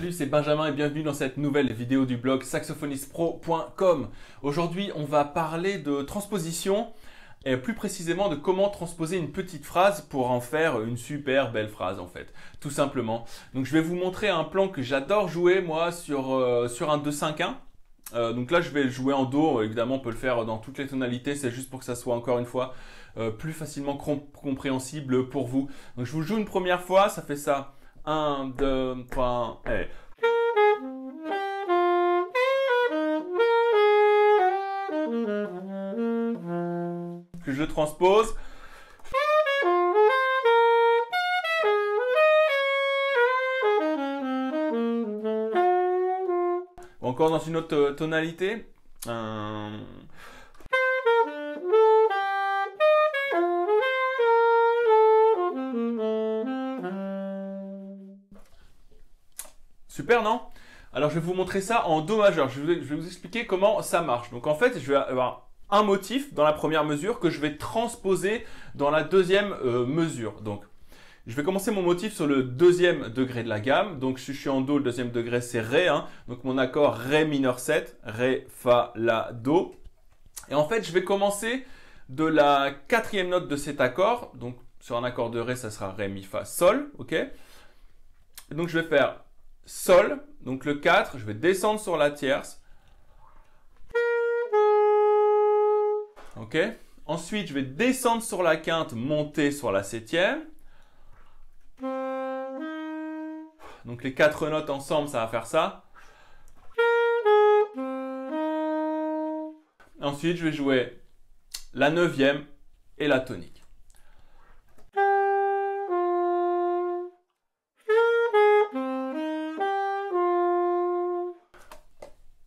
Salut, c'est Benjamin et bienvenue dans cette nouvelle vidéo du blog saxophonistepro.com. Aujourd'hui, on va parler de transposition et plus précisément de comment transposer une petite phrase pour en faire une super belle phrase en fait, tout simplement. Donc je vais vous montrer un plan que j'adore jouer moi sur un 2-5-1. Donc là je vais le jouer en Do, évidemment on peut le faire dans toutes les tonalités, c'est juste pour que ça soit encore une fois plus facilement compréhensible pour vous. Donc je vous le joue une première fois, ça fait ça. 1, 2, 3, et... que je transpose. Encore dans une autre tonalité. Super, non? Alors, je vais vous montrer ça en Do majeur. Je vais vous expliquer comment ça marche. Donc, en fait, je vais avoir un motif dans la première mesure que je vais transposer dans la deuxième mesure. Donc, je vais commencer mon motif sur le deuxième degré de la gamme. Donc, si je suis en Do, le deuxième degré, c'est Ré. Hein. Donc, mon accord Ré mineur 7, Ré, Fa, La, Do. Et en fait, je vais commencer de la quatrième note de cet accord. Donc, sur un accord de Ré, ça sera Ré, Mi, Fa, Sol. Ok. Et donc, je vais faire Sol. Donc, le 4, je vais descendre sur la tierce. Ok. Ensuite, je vais descendre sur la quinte, monter sur la septième. Donc les quatre notes ensemble, ça va faire ça. Ensuite, je vais jouer la neuvième et la tonique.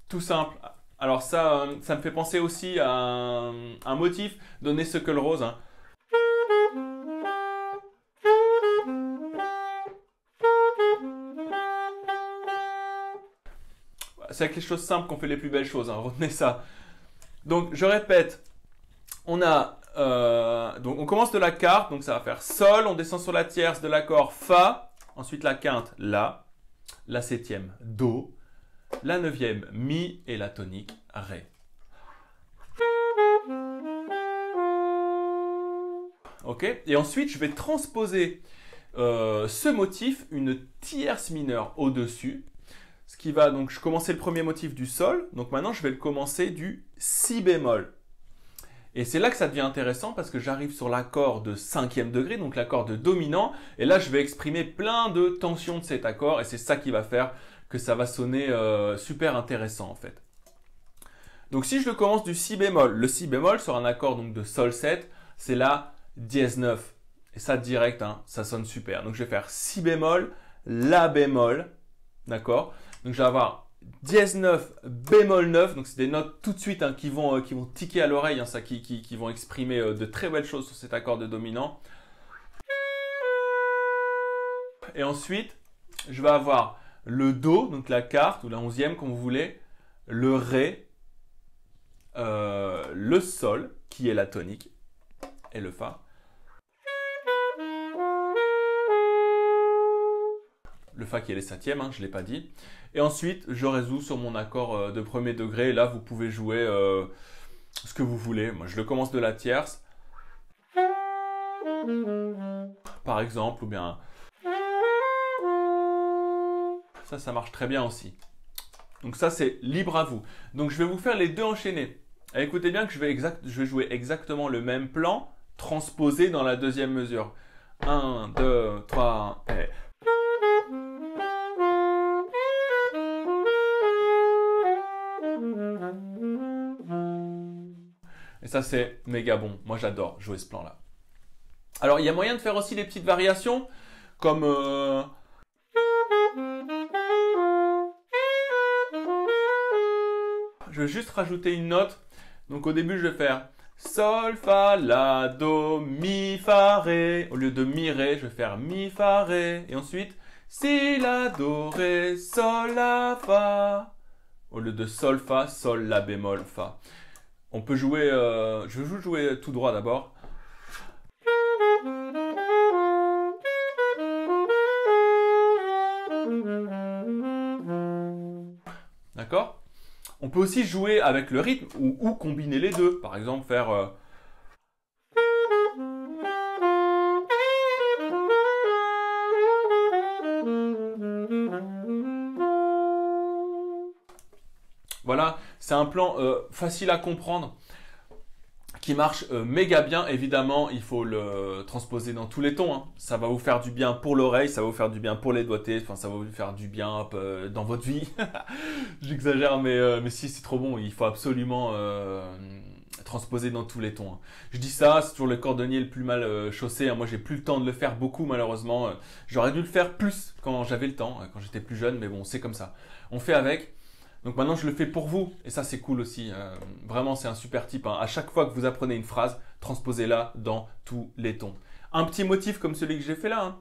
Tout simple. Alors ça me fait penser aussi à un motif, Donner ce que le rose. Hein. C'est avec les choses simples qu'on fait les plus belles choses, hein. Retenez ça. Donc je répète, on a donc on commence de la quarte, donc ça va faire Sol, on descend sur la tierce de l'accord Fa, ensuite la quinte La, la septième Do, la neuvième Mi et la tonique Ré. Ok, et ensuite je vais transposer ce motif une tierce mineure au-dessus. Ce qui va, donc je commençais le premier motif du Sol, donc maintenant je vais le commencer du Si bémol. Et c'est là que ça devient intéressant parce que j'arrive sur l'accord de cinquième degré, donc l'accord de dominant, et là je vais exprimer plein de tensions de cet accord, et c'est ça qui va faire que ça va sonner super intéressant en fait. Donc si je le commence du Si bémol, le Si bémol sur un accord donc de Sol 7, c'est la dièse 9. Et ça direct, hein, ça sonne super. Donc je vais faire Si bémol, La bémol, d'accord? Donc, je vais avoir dièse 9, bémol 9. Donc, c'est des notes tout de suite hein, qui vont tiquer à l'oreille, hein, ça, qui vont exprimer de très belles choses sur cet accord de dominant. Et ensuite, je vais avoir le Do, donc la quarte ou la onzième, comme vous voulez, le Ré, le Sol, qui est la tonique, et le Fa. Le Fa qui est les septièmes, hein, je ne l'ai pas dit. Et ensuite, je résous sur mon accord de premier degré. Et là, vous pouvez jouer ce que vous voulez. Moi, je le commence de la tierce. Par exemple, ou bien... Ça marche très bien aussi. Donc ça, c'est libre à vous. Donc, je vais vous faire les deux enchaînés. Et écoutez bien que je vais jouer exactement le même plan, transposé dans la deuxième mesure. 1, 2, 3, et... Et ça, c'est méga bon. Moi, j'adore jouer ce plan-là. Alors, il y a moyen de faire aussi des petites variations, comme... Je vais juste rajouter une note. Donc, au début, je vais faire Sol, Fa, La, Do, Mi, Fa, Ré. Au lieu de Mi, Ré, je vais faire Mi, Fa, Ré. Et ensuite, Si, La, Do, Ré, Sol, La, Fa. Au lieu de Sol, Fa, Sol, La bémol, Fa. On peut jouer, je vais jouer tout droit d'abord. On peut aussi jouer avec le rythme ou combiner les deux. Par exemple, faire... Voilà, c'est un plan facile à comprendre qui marche méga bien. Évidemment, il faut le transposer dans tous les tons, hein. Ça va vous faire du bien pour l'oreille, ça va vous faire du bien pour les doigtés, enfin, ça va vous faire du bien dans votre vie. J'exagère, mais si, c'est trop bon. Il faut absolument transposer dans tous les tons, hein. Je dis ça, c'est toujours le cordonnier le plus mal chaussé, hein. Moi, j'ai plus le temps de le faire beaucoup, malheureusement. J'aurais dû le faire plus quand j'avais le temps, quand j'étais plus jeune, mais bon, c'est comme ça. On fait avec. Donc maintenant, je le fais pour vous. Et ça, c'est cool aussi. Vraiment, c'est un super tip, hein. À chaque fois que vous apprenez une phrase, transposez-la dans tous les tons. Un petit motif comme celui que j'ai fait là, hein.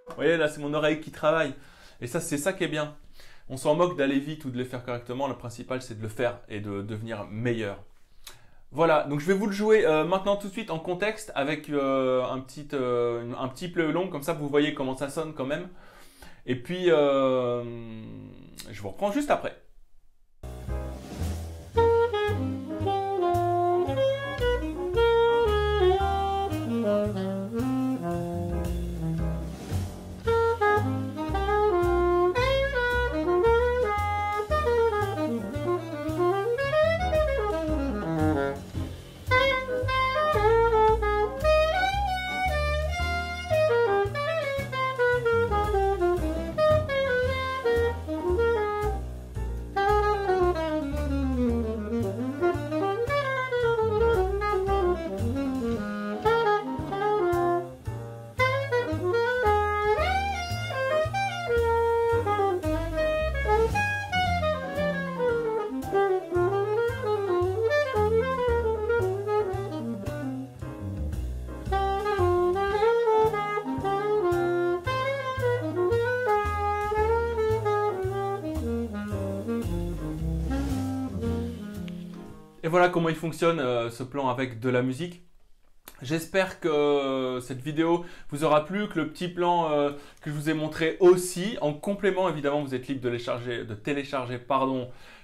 Vous voyez, là, c'est mon oreille qui travaille. Et ça, c'est ça qui est bien. On s'en moque d'aller vite ou de le faire correctement. Le principal, c'est de le faire et de devenir meilleur. Voilà, donc je vais vous le jouer maintenant tout de suite en contexte avec un petit play long, comme ça vous voyez comment ça sonne quand même. Et puis, je vous reprends juste après. Et voilà comment il fonctionne ce plan avec de la musique. J'espère que cette vidéo vous aura plu, que le petit plan que je vous ai montré aussi. En complément, évidemment, vous êtes libre de télécharger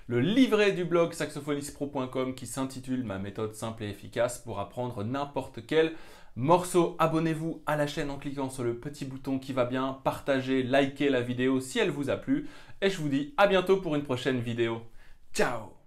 le livret du blog saxophonistpro.com qui s'intitule « Ma méthode simple et efficace pour apprendre n'importe quel morceau ». Abonnez-vous à la chaîne en cliquant sur le petit bouton qui va bien, partagez, likez la vidéo si elle vous a plu. Et je vous dis à bientôt pour une prochaine vidéo. Ciao!